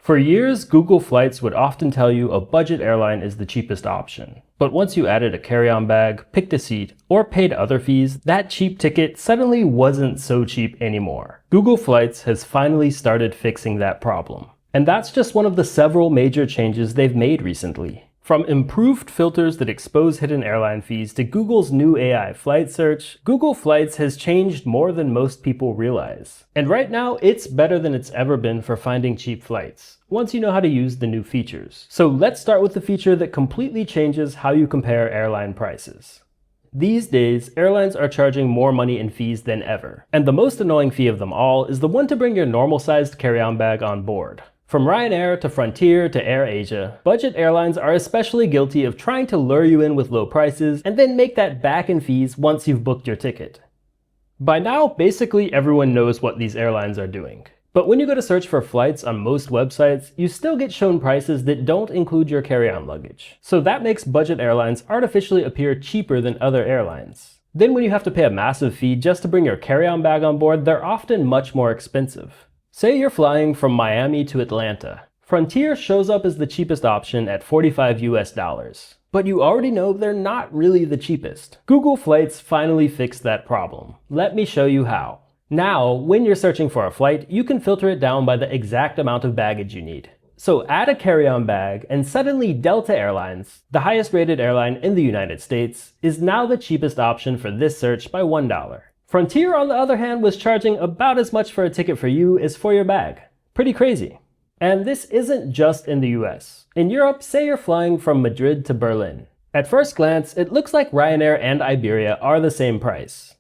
For years, Google Flights would often tell you a budget airline is the cheapest option. But once you added a carry-on bag, picked a seat, or paid other fees, that cheap ticket suddenly wasn't so cheap anymore. Google Flights has finally started fixing that problem. And that's just one of the several major changes they've made recently. From improved filters that expose hidden airline fees to Google's new AI flight search, Google Flights has changed more than most people realize. And right now, it's better than it's ever been for finding cheap flights, once you know how to use the new features. So let's start with the feature that completely changes how you compare airline prices. These days, airlines are charging more money in fees than ever. And the most annoying fee of them all is the one to bring your normal-sized carry-on bag on board. From Ryanair to Frontier to AirAsia, budget airlines are especially guilty of trying to lure you in with low prices and then make that back in fees once you've booked your ticket. By now, basically everyone knows what these airlines are doing. But when you go to search for flights on most websites, you still get shown prices that don't include your carry-on luggage. So that makes budget airlines artificially appear cheaper than other airlines. Then when you have to pay a massive fee just to bring your carry-on bag on board, they're often much more expensive. Say you're flying from Miami to Atlanta. Frontier shows up as the cheapest option at $45 US. But you already know they're not really the cheapest. Google Flights finally fixed that problem. Let me show you how. Now, when you're searching for a flight, you can filter it down by the exact amount of baggage you need. So add a carry-on bag, and suddenly Delta Airlines, the highest rated airline in the United States, is now the cheapest option for this search by $1. Frontier, on the other hand, was charging about as much for a ticket for you as for your bag. Pretty crazy. And this isn't just in the US. In Europe, say you're flying from Madrid to Berlin. At first glance, it looks like Ryanair and Iberia are the same price.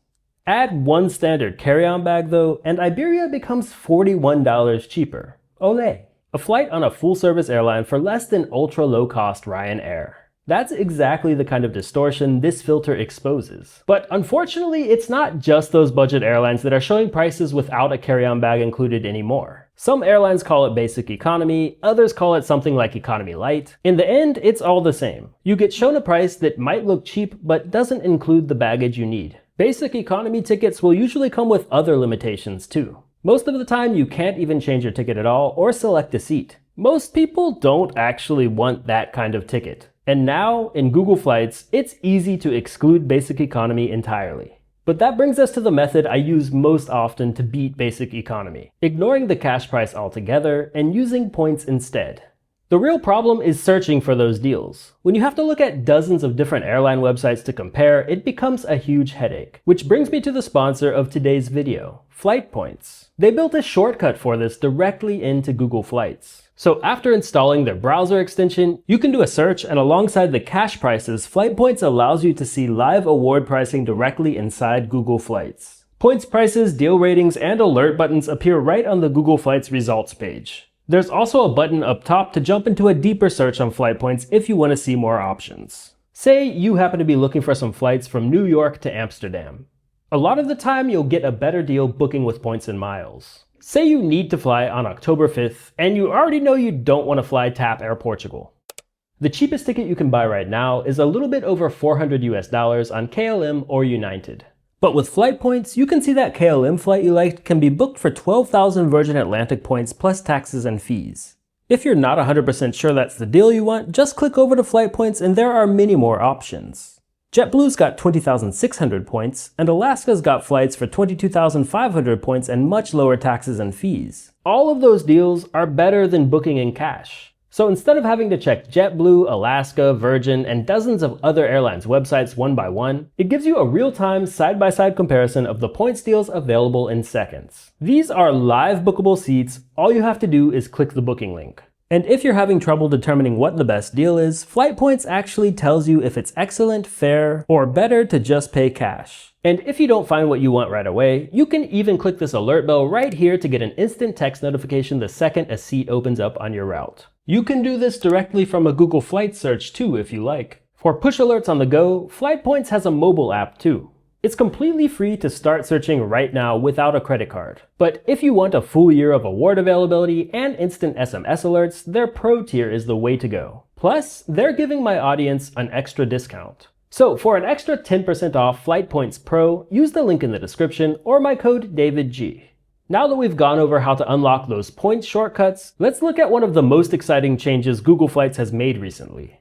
Add one standard carry-on bag though, and Iberia becomes $41 cheaper. Olé! A flight on a full-service airline for less than ultra-low-cost Ryanair. That's exactly the kind of distortion this filter exposes. But unfortunately, it's not just those budget airlines that are showing prices without a carry-on bag included anymore. Some airlines call it basic economy, others call it something like economy light. In the end, it's all the same. You get shown a price that might look cheap but doesn't include the baggage you need. Basic economy tickets will usually come with other limitations too. Most of the time, you can't even change your ticket at all or select a seat. Most people don't actually want that kind of ticket. And now, in Google Flights, it's easy to exclude basic economy entirely. But that brings us to the method I use most often to beat basic economy, ignoring the cash price altogether and using points instead. The real problem is searching for those deals. When you have to look at dozens of different airline websites to compare, it becomes a huge headache. Which brings me to the sponsor of today's video, Flightpoints. They built a shortcut for this directly into Google Flights. So after installing their browser extension, you can do a search, and alongside the cash prices, Flightpoints allows you to see live award pricing directly inside Google Flights. Points prices, deal ratings, and alert buttons appear right on the Google Flights results page. There's also a button up top to jump into a deeper search on Flightpoints if you want to see more options. Say you happen to be looking for some flights from New York to Amsterdam. A lot of the time, you'll get a better deal booking with points and miles. Say you need to fly on October 5th, and you already know you don't want to fly TAP Air Portugal. The cheapest ticket you can buy right now is a little bit over $400 US on KLM or United. But with Flightpoints, you can see that KLM flight you liked can be booked for 12,000 Virgin Atlantic points plus taxes and fees. If you're not 100% sure that's the deal you want, just click over to Flightpoints and there are many more options. JetBlue's got 20,600 points, and Alaska's got flights for 22,500 points and much lower taxes and fees. All of those deals are better than booking in cash. So instead of having to check JetBlue, Alaska, Virgin, and dozens of other airlines' websites one by one, it gives you a real-time, side-by-side comparison of the points deals available in seconds. These are live bookable seats. All you have to do is click the booking link. And if you're having trouble determining what the best deal is, Flightpoints actually tells you if it's excellent, fair, or better to just pay cash. And if you don't find what you want right away, you can even click this alert bell right here to get an instant text notification the second a seat opens up on your route. You can do this directly from a Google Flights search too if you like. For push alerts on the go, Flightpoints has a mobile app too. It's completely free to start searching right now without a credit card. But if you want a full year of award availability and instant SMS alerts, their Pro tier is the way to go. Plus, they're giving my audience an extra discount. So for an extra 10% off Flightpoints Pro, use the link in the description or my code DavidG. Now that we've gone over how to unlock those points shortcuts, let's look at one of the most exciting changes Google Flights has made recently.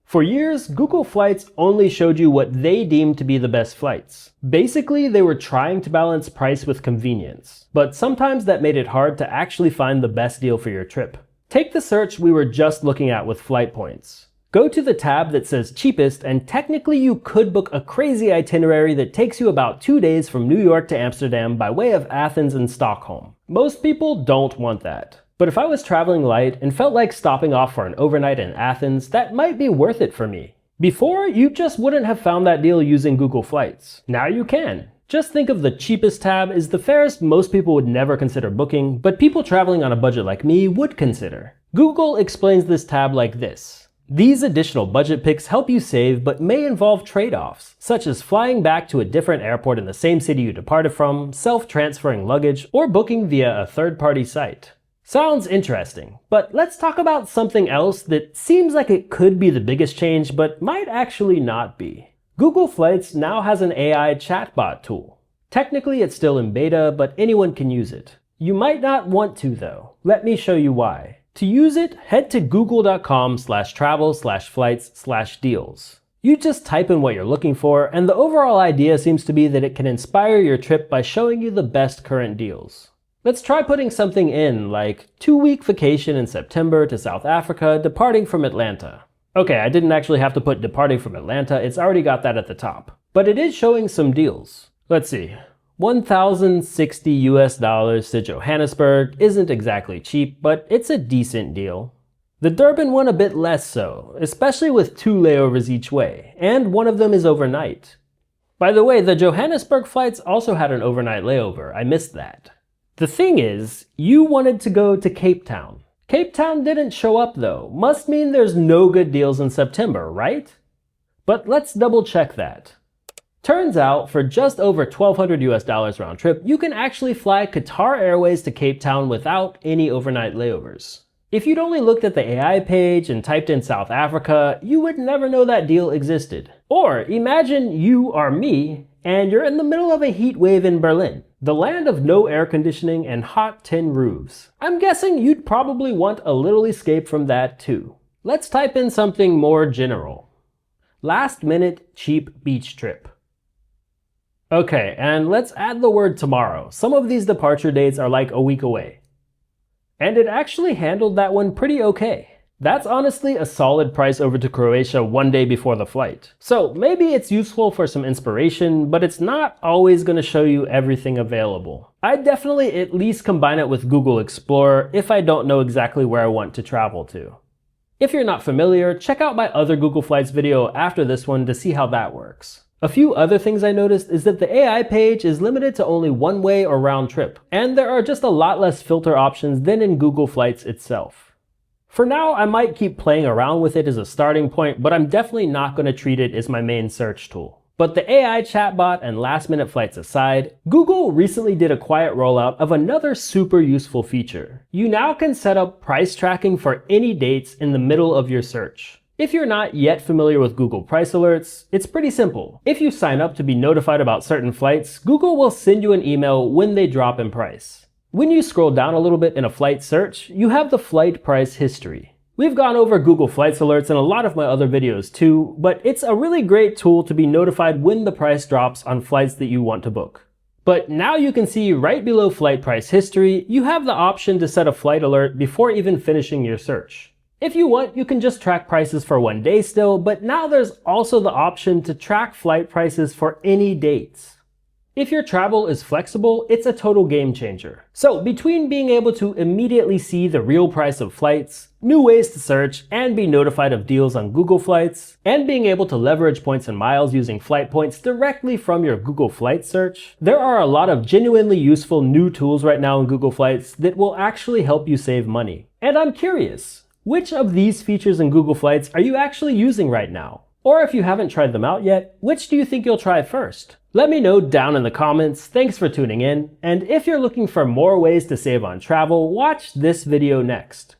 For years, Google Flights only showed you what they deemed to be the best flights. Basically, they were trying to balance price with convenience, but sometimes that made it hard to actually find the best deal for your trip. Take the search we were just looking at with Flightpoints. Go to the tab that says cheapest, and technically you could book a crazy itinerary that takes you about 2 days from New York to Amsterdam by way of Athens and Stockholm. Most people don't want that. But if I was traveling light and felt like stopping off for an overnight in Athens, that might be worth it for me. Before, you just wouldn't have found that deal using Google Flights. Now you can. Just think of the cheapest tab as the fares most people would never consider booking, but people traveling on a budget like me would consider. Google explains this tab like this. These additional budget picks help you save but may involve trade-offs, such as flying back to a different airport in the same city you departed from, self-transferring luggage, or booking via a third-party site. Sounds interesting, but let's talk about something else that seems like it could be the biggest change but might actually not be. Google Flights now has an AI chatbot tool. Technically it's still in beta, but anyone can use it. You might not want to though. Let me show you why. To use it, head to google.com/travel/flights/deals. You just type in what you're looking for, and the overall idea seems to be that it can inspire your trip by showing you the best current deals. Let's try putting something in, like 2-week vacation in September to South Africa, departing from Atlanta. Okay, I didn't actually have to put departing from Atlanta, it's already got that at the top. But it is showing some deals. Let's see. $1,060 to Johannesburg isn't exactly cheap, but it's a decent deal. The Durban one a bit less so, especially with 2 layovers each way, and one of them is overnight. By the way, the Johannesburg flights also had an overnight layover, I missed that. The thing is, you wanted to go to Cape Town. Cape Town didn't show up though, must mean there's no good deals in September, right? But let's double check that. Turns out, for just over $1,200 round trip, you can actually fly Qatar Airways to Cape Town without any overnight layovers. If you'd only looked at the AI page and typed in South Africa, you would never know that deal existed. Or imagine you are me, and you're in the middle of a heat wave in Berlin, the land of no air conditioning and hot tin roofs. I'm guessing you'd probably want a little escape from that too. Let's type in something more general. Last minute cheap beach trip. Okay, and let's add the word tomorrow. Some of these departure dates are like a week away. And it actually handled that one pretty okay. That's honestly a solid price over to Croatia 1 day before the flight. So maybe it's useful for some inspiration, but it's not always going to show you everything available. I'd definitely at least combine it with Google Explorer if I don't know exactly where I want to travel to. If you're not familiar, check out my other Google Flights video after this one to see how that works. A few other things I noticed is that the AI page is limited to only one way or round trip, and there are just a lot less filter options than in Google Flights itself. For now, I might keep playing around with it as a starting point, but I'm definitely not going to treat it as my main search tool. But the AI chatbot and last-minute flights aside, Google recently did a quiet rollout of another super useful feature. You now can set up price tracking for any dates in the middle of your search. If you're not yet familiar with Google Price Alerts, it's pretty simple. If you sign up to be notified about certain flights, Google will send you an email when they drop in price. When you scroll down a little bit in a flight search, you have the flight price history. We've gone over Google Flights Alerts in a lot of my other videos too, but it's a really great tool to be notified when the price drops on flights that you want to book. But now you can see right below flight price history, you have the option to set a flight alert before even finishing your search. If you want, you can just track prices for 1 day still, but now there's also the option to track flight prices for any dates. If your travel is flexible, it's a total game changer. So between being able to immediately see the real price of flights, new ways to search, and be notified of deals on Google Flights, and being able to leverage points and miles using flight points directly from your Google Flights search, there are a lot of genuinely useful new tools right now in Google Flights that will actually help you save money. And I'm curious, which of these features in Google Flights are you actually using right now? Or if you haven't tried them out yet, which do you think you'll try first? Let me know down in the comments. Thanks for tuning in. And if you're looking for more ways to save on travel, watch this video next.